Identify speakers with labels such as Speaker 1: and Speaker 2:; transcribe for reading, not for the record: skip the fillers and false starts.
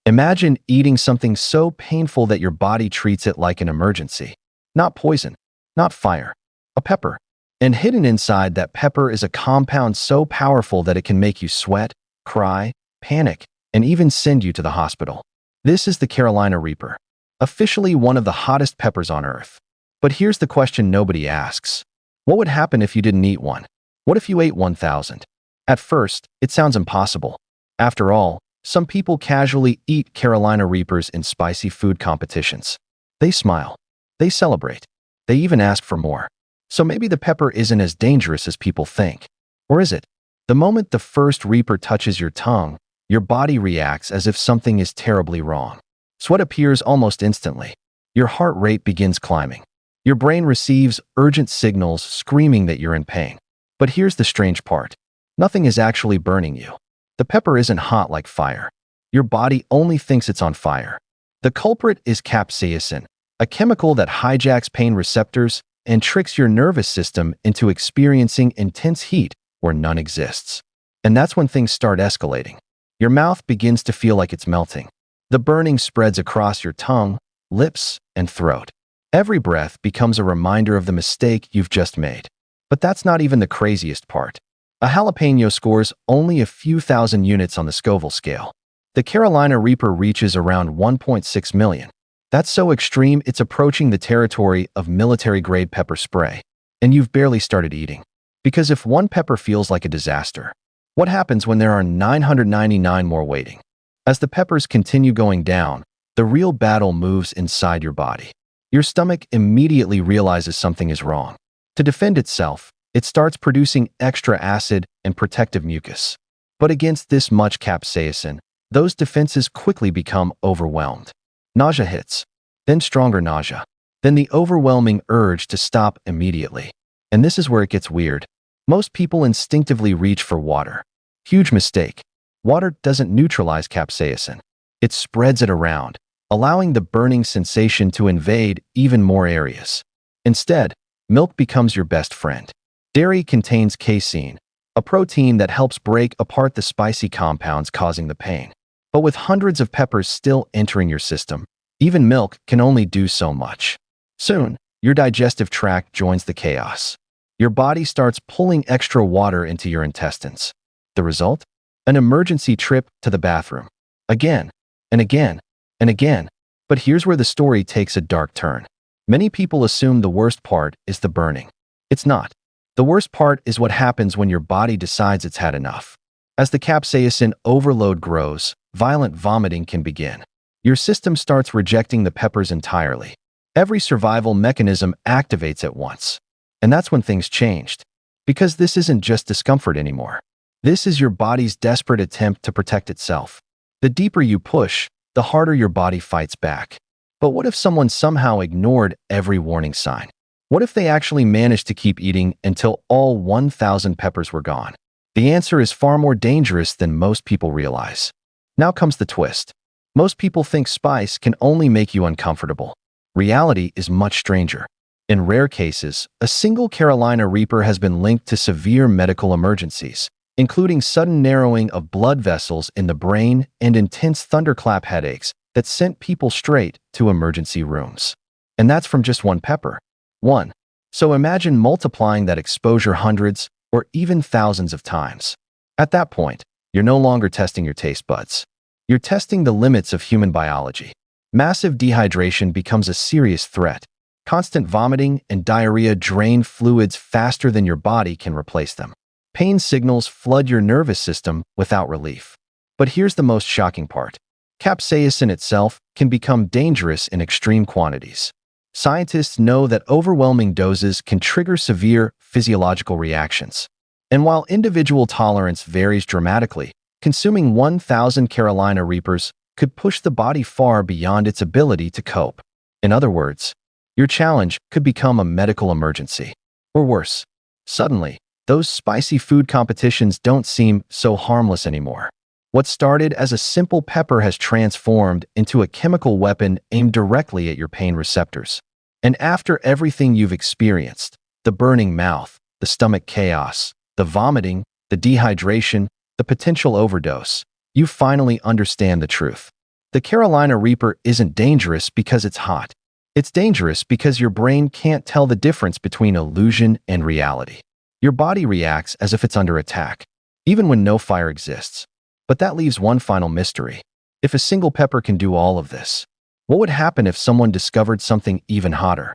Speaker 1: Imagine eating something so painful that your body treats it like an emergency. Not poison, not fire, a pepper. And hidden inside that pepper is a compound so powerful that it can make you sweat, cry, panic, and even send you to the hospital. This is the Carolina Reaper, officially one of the hottest peppers on Earth. But here's the question nobody asks. What would happen if you didn't eat one? What if you ate 1,000? At first, it sounds impossible. After all, some people casually eat Carolina Reapers in spicy food competitions. They smile. They celebrate. They even ask for more. So maybe the pepper isn't as dangerous as people think. Or is it? The moment the first Reaper touches your tongue, your body reacts as if something is terribly wrong. Sweat appears almost instantly. Your heart rate begins climbing. Your brain receives urgent signals screaming that you're in pain. But here's the strange part. Nothing is actually burning you. The pepper isn't hot like fire. Your body only thinks it's on fire. The culprit is capsaicin, a chemical that hijacks pain receptors and tricks your nervous system into experiencing intense heat where none exists. And that's when things start escalating. Your mouth begins to feel like it's melting. The burning spreads across your tongue, lips, and throat. Every breath becomes a reminder of the mistake you've just made. But that's not even the craziest part. A jalapeno scores only a few thousand units on the Scoville scale. The Carolina Reaper reaches around 1.6 million. That's so extreme it's approaching the territory of military-grade pepper spray. And you've barely started eating. Because if one pepper feels like a disaster, what happens when there are 999 more waiting? As the peppers continue going down, the real battle moves inside your body. Your stomach immediately realizes something is wrong. To defend itself, it starts producing extra acid and protective mucus. But against this much capsaicin, those defenses quickly become overwhelmed. Nausea hits, then stronger nausea, then the overwhelming urge to stop immediately. And this is where it gets weird. Most people instinctively reach for water. Huge mistake. Water doesn't neutralize capsaicin. It spreads it around, allowing the burning sensation to invade even more areas. Instead, milk becomes your best friend. Dairy contains casein, a protein that helps break apart the spicy compounds causing the pain. But with hundreds of peppers still entering your system, even milk can only do so much. Soon, your digestive tract joins the chaos. Your body starts pulling extra water into your intestines. The result? An emergency trip to the bathroom. Again, and again, and again. But here's where the story takes a dark turn. Many people assume the worst part is the burning. It's not. The worst part is what happens when your body decides it's had enough. As the capsaicin overload grows, violent vomiting can begin. Your system starts rejecting the peppers entirely. Every survival mechanism activates at once. And that's when things changed. Because this isn't just discomfort anymore. This is your body's desperate attempt to protect itself. The deeper you push, the harder your body fights back. But what if someone somehow ignored every warning sign? What if they actually managed to keep eating until all 1,000 peppers were gone? The answer is far more dangerous than most people realize. Now comes the twist. Most people think spice can only make you uncomfortable. Reality is much stranger. In rare cases, a single Carolina Reaper has been linked to severe medical emergencies, including sudden narrowing of blood vessels in the brain and intense thunderclap headaches that sent people straight to emergency rooms. And that's from just one pepper. One. So imagine multiplying that exposure hundreds or even thousands of times. At that point, you're no longer testing your taste buds. You're testing the limits of human biology. Massive dehydration becomes a serious threat. Constant vomiting and diarrhea drain fluids faster than your body can replace them. Pain signals flood your nervous system without relief. But here's the most shocking part. Capsaicin itself can become dangerous in extreme quantities. Scientists know that overwhelming doses can trigger severe physiological reactions. And while individual tolerance varies dramatically, consuming 1,000 Carolina Reapers could push the body far beyond its ability to cope. In other words, your challenge could become a medical emergency. Or worse, suddenly, those spicy food competitions don't seem so harmless anymore. What started as a simple pepper has transformed into a chemical weapon aimed directly at your pain receptors. And after everything you've experienced, the burning mouth, the stomach chaos, the vomiting, the dehydration, the potential overdose, you finally understand the truth. The Carolina Reaper isn't dangerous because it's hot. It's dangerous because your brain can't tell the difference between illusion and reality. Your body reacts as if it's under attack, even when no fire exists. But that leaves one final mystery. If a single pepper can do all of this, what would happen if someone discovered something even hotter?